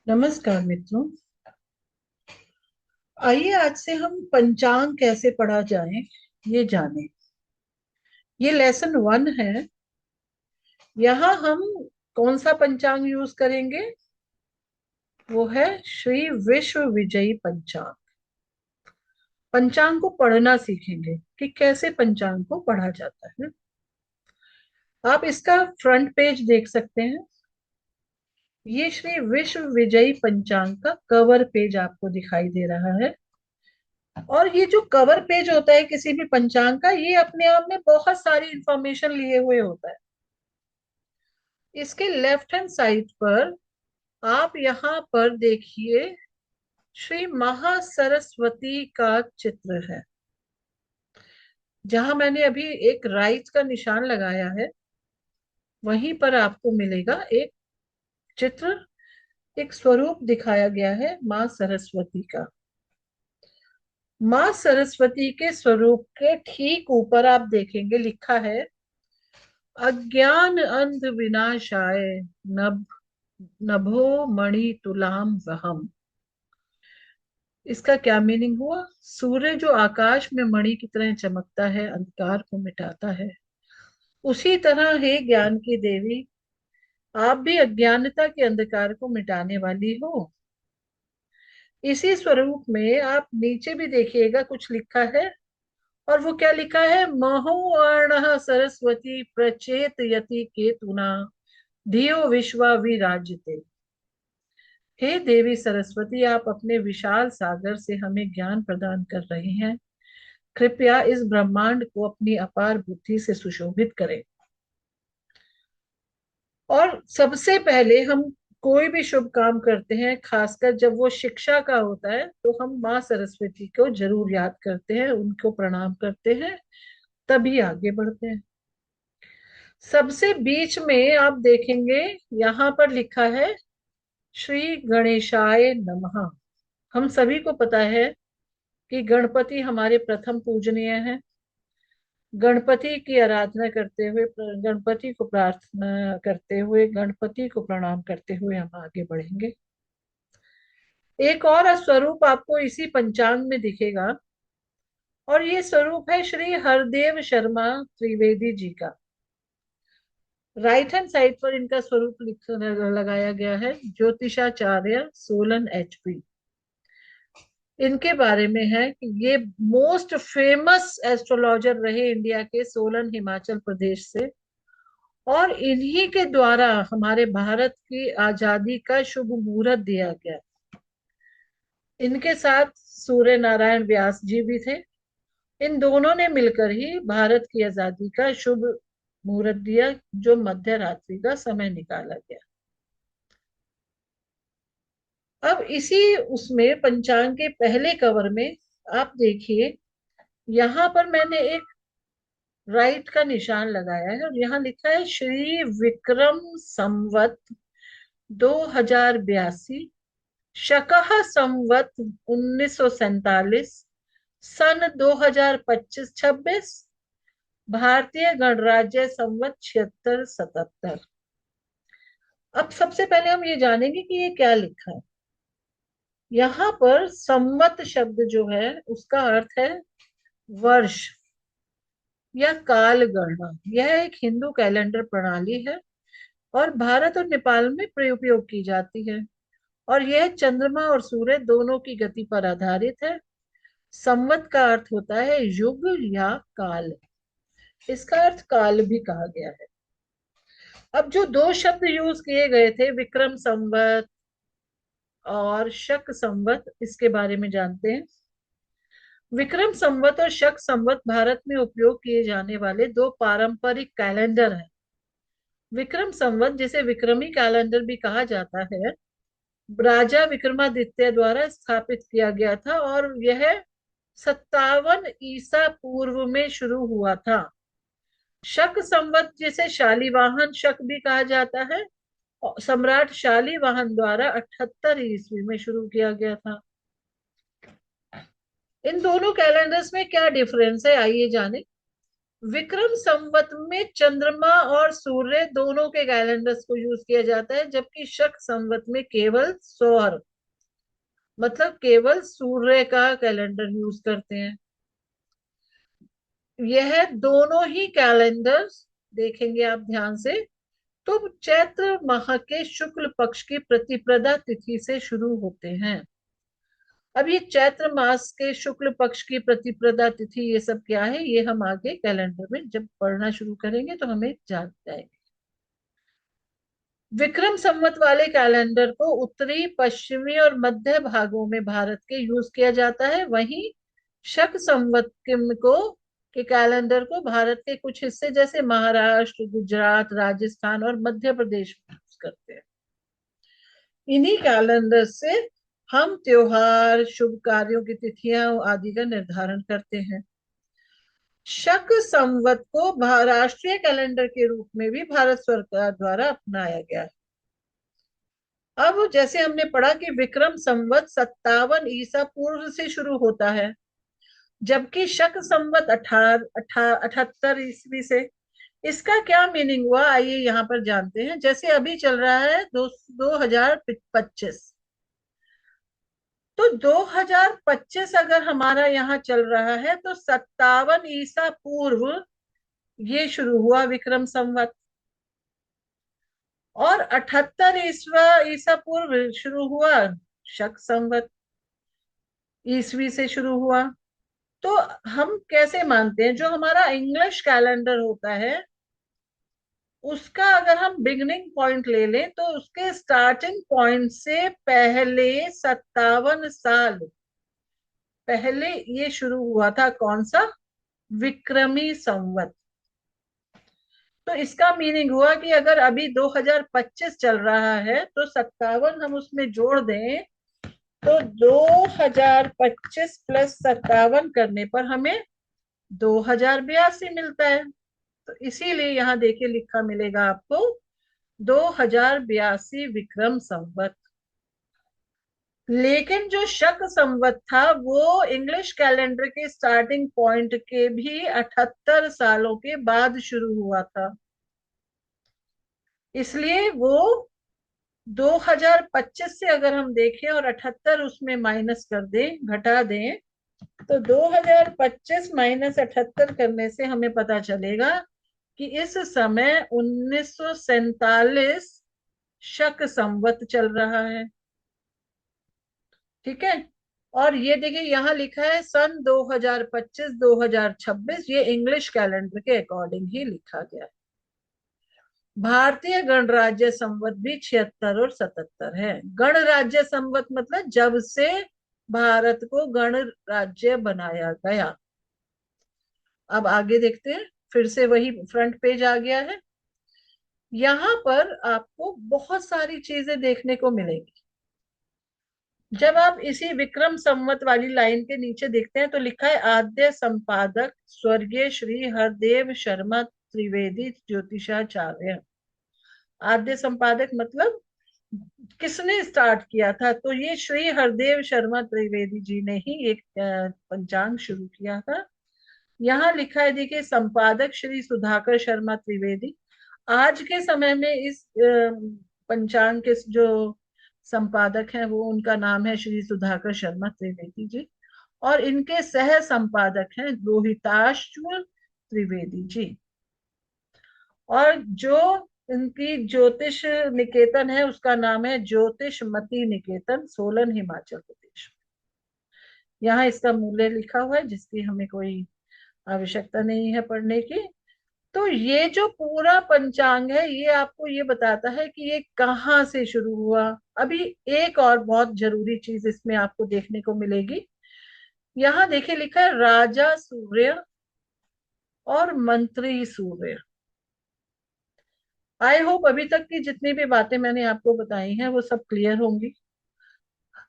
नमस्कार मित्रों। आइए आज से हम पंचांग कैसे पढ़ा जाए ये जाने। ये लेसन 1 है। यहाँ हम कौन सा पंचांग यूज करेंगे? वो है श्री विश्व विजयी पंचांग। पंचांग को पढ़ना सीखेंगे कि कैसे पंचांग को पढ़ा जाता है। आप इसका फ्रंट पेज देख सकते हैं। ये श्री विश्व विजयी पंचांग का कवर पेज आपको दिखाई दे रहा है। और ये जो कवर पेज होता है किसी भी पंचांग का, ये अपने आप में बहुत सारी इंफॉर्मेशन लिए हुए होता है। इसके लेफ्ट हैंड साइड पर आप यहाँ पर देखिए, श्री महासरस्वती का चित्र है। जहां मैंने अभी एक राइट का निशान लगाया है, वहीं पर आपको मिलेगा एक चित्र, एक स्वरूप दिखाया गया है माँ सरस्वती का। माँ सरस्वती के स्वरूप के ठीक ऊपर आप देखेंगे लिखा है, अज्ञान अंध विनाशाय नभ नभो मणि तुलाम वहम। इसका क्या मीनिंग हुआ? सूर्य जो आकाश में मणि की तरह चमकता है, अंधकार को मिटाता है, उसी तरह हे ज्ञान की देवी, आप भी अज्ञानता के अंधकार को मिटाने वाली हो। इसी स्वरूप में आप नीचे भी देखिएगा, कुछ लिखा है। और वो क्या लिखा है? महोअर्णः सरस्वती प्रचेत यति केतुना धियो विश्वा विराजते। हे देवी सरस्वती, आप अपने विशाल सागर से हमें ज्ञान प्रदान कर रहे हैं। कृपया इस ब्रह्मांड को अपनी अपार बुद्धि से सुशोभित करें। और सबसे पहले हम कोई भी शुभ काम करते हैं, खासकर जब वो शिक्षा का होता है, तो हम माँ सरस्वती को जरूर याद करते हैं, उनको प्रणाम करते हैं, तभी आगे बढ़ते हैं। सबसे बीच में आप देखेंगे, यहाँ पर लिखा है श्री गणेशाय नमः। हम सभी को पता है कि गणपति हमारे प्रथम पूजनीय हैं। गणपति की आराधना करते हुए, गणपति को प्रार्थना करते हुए, गणपति को प्रणाम करते हुए हम आगे बढ़ेंगे। एक और स्वरूप आपको इसी पंचांग में दिखेगा, और ये स्वरूप है श्री हरदेव शर्मा त्रिवेदी जी का। राइट हैंड साइड पर इनका स्वरूप लिख लगाया गया है, ज्योतिषाचार्य सोलन HP। इनके बारे में है कि ये मोस्ट फेमस एस्ट्रोलॉजर रहे इंडिया के, सोलन हिमाचल प्रदेश से। और इन्हीं के द्वारा हमारे भारत की आजादी का शुभ मुहूर्त दिया गया। इनके साथ सूर्य नारायण व्यास जी भी थे। इन दोनों ने मिलकर ही भारत की आजादी का शुभ मुहूर्त दिया, जो मध्य रात्रि का समय निकाला गया। अब इसी उसमें पंचांग के पहले कवर में आप देखिए, यहाँ पर मैंने एक राइट का निशान लगाया है और यहाँ लिखा है श्री विक्रम संवत 2082, शकह संवत 1947, सन 2025-26, भारतीय गणराज्य संवत 76-77। अब सबसे पहले हम ये जानेंगे कि ये क्या लिखा है। यहाँ पर संवत शब्द जो है, उसका अर्थ है वर्ष या काल गणना। यह एक हिंदू कैलेंडर प्रणाली है और भारत और नेपाल में प्रयोग की जाती है, और यह चंद्रमा और सूर्य दोनों की गति पर आधारित है। संवत का अर्थ होता है युग या काल। इसका अर्थ काल भी कहा गया है। अब जो दो शब्द यूज किए गए थे, विक्रम संवत और शक संवत, इसके बारे में जानते हैं। विक्रम संवत और शक संवत भारत में उपयोग किए जाने वाले दो पारंपरिक कैलेंडर हैं। विक्रम संवत, जिसे विक्रमी कैलेंडर भी कहा जाता है, राजा विक्रमादित्य द्वारा स्थापित किया गया था और यह 57 ईसा पूर्व में शुरू हुआ था। शक संवत, जिसे शालिवाहन शक भी कहा जाता है, सम्राट शालिवाहन द्वारा 78 ईस्वी में शुरू किया गया था। इन दोनों कैलेंडर्स में क्या डिफरेंस है, आइए जाने। विक्रम संवत में चंद्रमा और सूर्य दोनों के कैलेंडर्स को यूज किया जाता है, जबकि शक संवत में केवल सौर, मतलब केवल सूर्य का कैलेंडर यूज करते हैं। यह दोनों ही कैलेंडर्स देखेंगे आप ध्यान से, तो चैत्र माह के शुक्ल पक्ष की प्रतिपदा तिथि से शुरू होते हैं। अब ये चैत्र मास के शुक्ल पक्ष की प्रतिपदा तिथि ये सब क्या है, ये हम आगे कैलेंडर में जब पढ़ना शुरू करेंगे तो हमें जान जाएंगे। विक्रम संवत वाले कैलेंडर को उत्तरी, पश्चिमी और मध्य भागों में भारत के यूज किया जाता है, वहीं शक संवत के कैलेंडर को भारत के कुछ हिस्से जैसे महाराष्ट्र, गुजरात, राजस्थान और मध्य प्रदेश में यूज करते हैं। इन्हीं कैलेंडर से हम त्योहार, शुभ कार्यों की तिथियां आदि का निर्धारण करते हैं। शक संवत को राष्ट्रीय कैलेंडर के रूप में भी भारत सरकार द्वारा अपनाया गया है। अब जैसे हमने पढ़ा कि विक्रम संवत 57 ईसा पूर्व से शुरू होता है, जबकि शक संवत 78 ईस्वी से। इसका क्या मीनिंग हुआ, आइए यहाँ पर जानते हैं। जैसे अभी चल रहा है 2025, तो 2025 अगर हमारा यहाँ चल रहा है तो 57 ईसा पूर्व ये शुरू हुआ विक्रम संवत, और 78 ईसा पूर्व शुरू हुआ शक संवत, ईसवी से शुरू हुआ। तो हम कैसे मानते हैं, जो हमारा इंग्लिश कैलेंडर होता है उसका अगर हम बिगनिंग पॉइंट ले लें तो उसके स्टार्टिंग पॉइंट से पहले 57 साल पहले ये शुरू हुआ था, कौन सा, विक्रमी संवत। तो इसका मीनिंग हुआ कि अगर अभी 2025 चल रहा है तो 57 हम उसमें जोड़ दें तो 2025 प्लस 57 करने पर हमें 2082 मिलता है। तो इसीलिए यहाँ देखिए लिखा मिलेगा आपको 2082 विक्रम संवत। लेकिन जो शक संवत था वो इंग्लिश कैलेंडर के स्टार्टिंग पॉइंट के भी 78 सालों के बाद शुरू हुआ था, इसलिए वो 2025 से अगर हम देखें और 78 उसमें माइनस कर दें, घटा दें, तो 2025 माइनस 78 करने से हमें पता चलेगा कि इस समय 1947 शक संवत चल रहा है। ठीक है, और ये देखिए यहाँ लिखा है सन 2025 2026, ये इंग्लिश कैलेंडर के अकॉर्डिंग ही लिखा गया है। भारतीय गणराज्य संवत भी 76 और 77 है। गणराज्य संवत मतलब जब से भारत को गणराज्य बनाया गया। अब आगे देखते हैं, फिर से वही फ्रंट पेज आ गया है। यहाँ पर आपको बहुत सारी चीजें देखने को मिलेंगी। जब आप इसी विक्रम संवत वाली लाइन के नीचे देखते हैं तो लिखा है आद्य संपादक स्वर्गीय श्री हरदेव शर्मा त्रिवेदी ज्योतिषाचार्य। आद्य संपादक मतलब किसने स्टार्ट किया था, तो ये श्री हरदेव शर्मा त्रिवेदी जी ने ही एक पंचांग शुरू किया था। यहाँ लिखा है देखिए संपादक श्री सुधाकर शर्मा त्रिवेदी। आज के समय में इस पंचांग के जो संपादक हैं वो, उनका नाम है श्री सुधाकर शर्मा त्रिवेदी जी, और इनके सह संपादक हैं रोहिताश्व त्रिवेदी जी। और जो इनकी ज्योतिष निकेतन है उसका नाम है ज्योतिषमती निकेतन, सोलन हिमाचल प्रदेश। यहाँ इसका मूल्य लिखा हुआ है जिसकी हमें कोई आवश्यकता नहीं है पढ़ने की। तो ये जो पूरा पंचांग है ये आपको ये बताता है कि ये कहाँ से शुरू हुआ। अभी एक और बहुत जरूरी चीज इसमें आपको देखने को मिलेगी। यहाँ देखिए लिखा है राजा सूर्य और मंत्री सूर्य। आई होप अभी तक की जितनी भी बातें मैंने आपको बताई हैं वो सब क्लियर होंगी।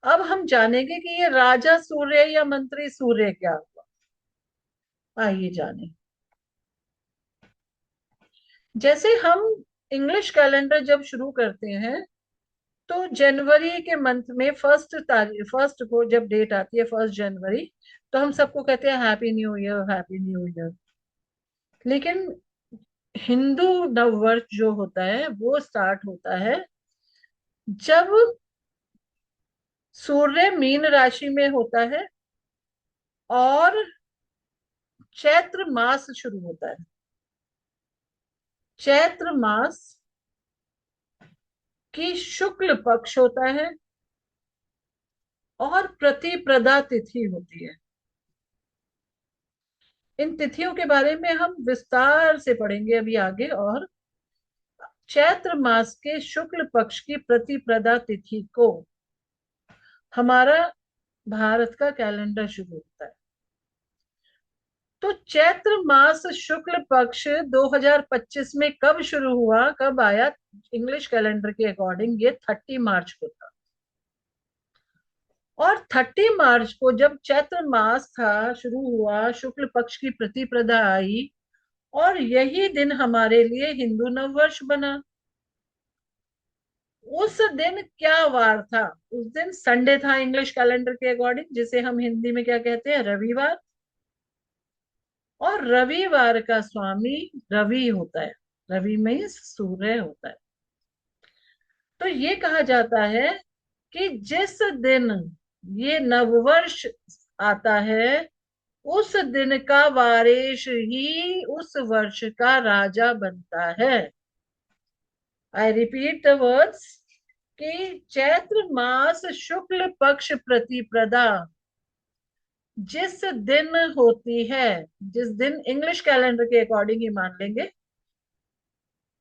अब हम जानेंगे कि ये राजा सूर्य या मंत्री सूर्य क्या हुआ, आइए जाने। जैसे हम इंग्लिश कैलेंडर जब शुरू करते हैं तो जनवरी के मंथ में फर्स्ट को जब डेट आती है 1 जनवरी, तो हम सबको कहते हैं happy new year, happy new year. लेकिन हिंदू नववर्ष जो होता है वो स्टार्ट होता है जब सूर्य मीन राशि में होता है और चैत्र मास शुरू होता है। चैत्र मास की शुक्ल पक्ष होता है और प्रतिप्रदा तिथि होती है। इन तिथियों के बारे में हम विस्तार से पढ़ेंगे अभी आगे। और चैत्र मास के शुक्ल पक्ष की प्रतिप्रदा तिथि को हमारा भारत का कैलेंडर शुरू होता है। तो चैत्र मास शुक्ल पक्ष 2025 में कब शुरू हुआ, कब आया? इंग्लिश कैलेंडर के अकॉर्डिंग ये 30 मार्च को था। और 30 मार्च को जब चैत्र मास था, शुरू हुआ, शुक्ल पक्ष की प्रतिप्रदा आई, और यही दिन हमारे लिए हिंदू नववर्ष बना। उस दिन क्या वार था? उस दिन संडे था इंग्लिश कैलेंडर के अकॉर्डिंग, जिसे हम हिंदी में क्या कहते हैं, रविवार। और रविवार का स्वामी रवि होता है। रवि में सूर्य होता है। तो ये कहा जाता है कि जिस दिन ये नववर्ष आता है, उस दिन का वारिश ही उस वर्ष का राजा बनता है। आई रिपीट द वर्ड्स कि चैत्र मास शुक्ल पक्ष प्रतिप्रदा जिस दिन होती है, जिस दिन इंग्लिश कैलेंडर के अकॉर्डिंग ही मान लेंगे,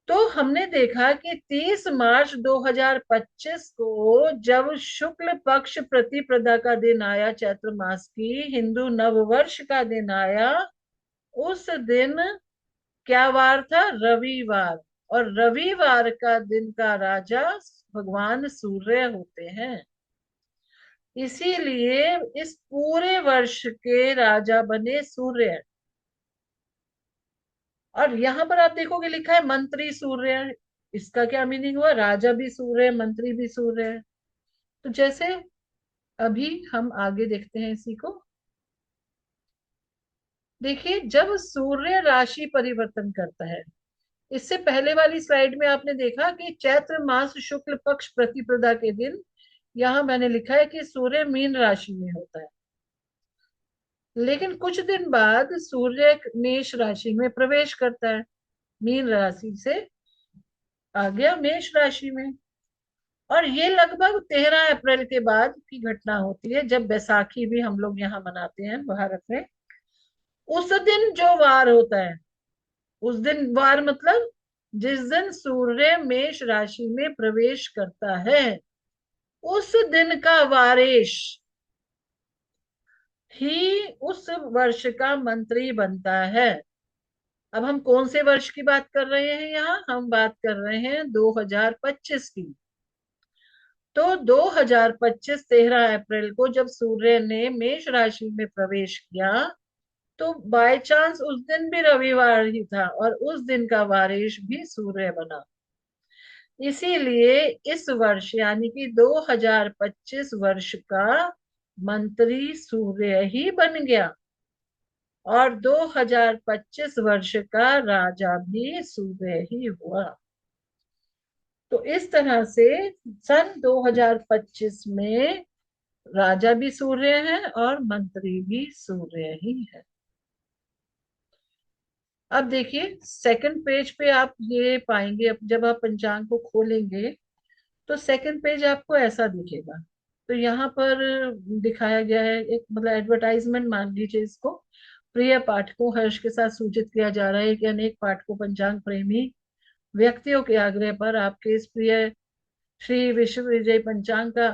तो हमने देखा कि 30 मार्च 2025 को जब शुक्ल पक्ष प्रतिप्रदा का दिन आया, चैत्र मास की हिंदू नववर्ष का दिन आया, उस दिन क्या वार था? रविवार। और रविवार का दिन का राजा भगवान सूर्य होते हैं। इसीलिए इस पूरे वर्ष के राजा बने सूर्य। और यहां पर आप देखोगे लिखा है मंत्री सूर्य। इसका क्या मीनिंग हुआ? राजा भी सूर्य, मंत्री भी सूर्य। तो जैसे अभी हम आगे देखते हैं इसी को। देखिए, जब सूर्य राशि परिवर्तन करता है, इससे पहले वाली स्लाइड में आपने देखा कि चैत्र मास शुक्ल पक्ष प्रतिपदा के दिन यहां मैंने लिखा है कि सूर्य मीन राशि में होता है। लेकिन कुछ दिन बाद सूर्य मेष राशि में प्रवेश करता है। मीन राशि से आ गया मेष राशि में। और ये लगभग 13 अप्रैल के बाद की घटना होती है, जब बैसाखी भी हम लोग यहाँ मनाते हैं भारत में। उस दिन जो वार होता है, उस दिन वार मतलब जिस दिन सूर्य मेष राशि में प्रवेश करता है, उस दिन का वारेश ही उस वर्ष का मंत्री बनता है। अब हम कौन से वर्ष की बात कर रहे हैं? यहाँ हम बात कर रहे हैं 2025 की। तो 2025 13 अप्रैल को जब सूर्य ने मेष राशि में प्रवेश किया, तो बाय चांस उस दिन भी रविवार ही था और उस दिन का वारिश भी सूर्य बना। इसीलिए इस वर्ष यानी कि 2025 वर्ष का मंत्री सूर्य ही बन गया और 2025 वर्ष का राजा भी सूर्य ही हुआ। तो इस तरह से सन 2025 में राजा भी सूर्य है और मंत्री भी सूर्य ही है। अब देखिए सेकंड पेज पे आप ये पाएंगे, अब जब आप पंचांग को खोलेंगे तो सेकंड पेज आपको ऐसा दिखेगा। तो यहाँ पर दिखाया गया है एक, मतलब एडवर्टाइजमेंट मान लीजिए इसको। प्रिय पाठकों, हर्ष के साथ सूचित किया जा रहा है कि अनेक पाठकों, पंचांग प्रेमी व्यक्तियों के आग्रह पर आपके इस प्रिय श्री विश्व विजय पंचांग का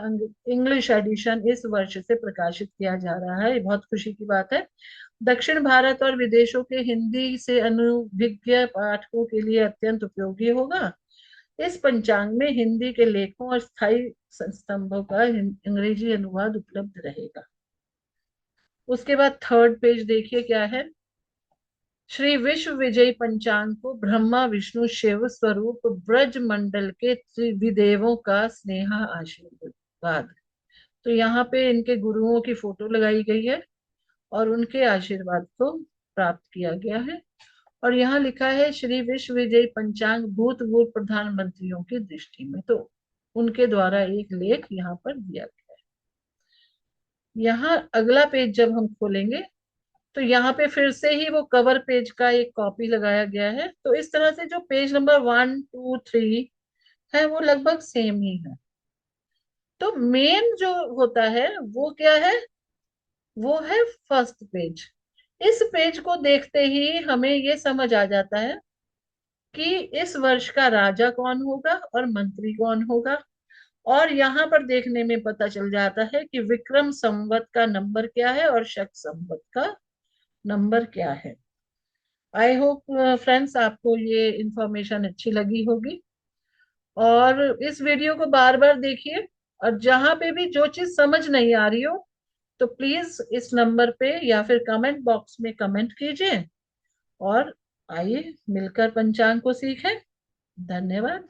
इंग्लिश एडिशन इस वर्ष से प्रकाशित किया जा रहा है। ये बहुत खुशी की बात है। दक्षिण भारत और विदेशों के हिंदी से अनभिज्ञ पाठकों के लिए अत्यंत उपयोगी होगा। इस पंचांग में हिंदी के लेखों और स्थायी स्तंभों का अंग्रेजी अनुवाद उपलब्ध रहेगा। उसके बाद थर्ड पेज देखिए क्या है। श्री विश्व विजयी पंचांग को ब्रह्मा विष्णु शिव स्वरूप ब्रज मंडल के त्रिविदेवों का स्नेह आशीर्वाद। तो यहाँ पे इनके गुरुओं की फोटो लगाई गई है और उनके आशीर्वाद को प्राप्त किया गया है। और यहाँ लिखा है श्री विश्व विजयी पंचांग भूतपूर्व प्रधानमंत्रियों की दृष्टि में, तो उनके द्वारा एक लेख यहाँ पर दिया गया है। यहाँ अगला पेज जब हम खोलेंगे तो यहाँ पे फिर से ही वो कवर पेज का एक कॉपी लगाया गया है। तो इस तरह से जो पेज नंबर 1 2 3 है वो लगभग सेम ही है। तो मेन जो होता है वो क्या है, वो है फर्स्ट पेज। इस पेज को देखते ही हमें ये समझ आ जाता है कि इस वर्ष का राजा कौन होगा और मंत्री कौन होगा। और यहाँ पर देखने में पता चल जाता है कि विक्रम संवत का नंबर क्या है और शक संवत का नंबर क्या है। आई होप फ्रेंड्स आपको ये इंफॉर्मेशन अच्छी लगी होगी, और इस वीडियो को बार बार देखिए। और जहां पे भी जो चीज समझ नहीं आ रही हो तो प्लीज इस नंबर पे या फिर कमेंट बॉक्स में कमेंट कीजिए। और आइए मिलकर पंचांग को सीखें। धन्यवाद।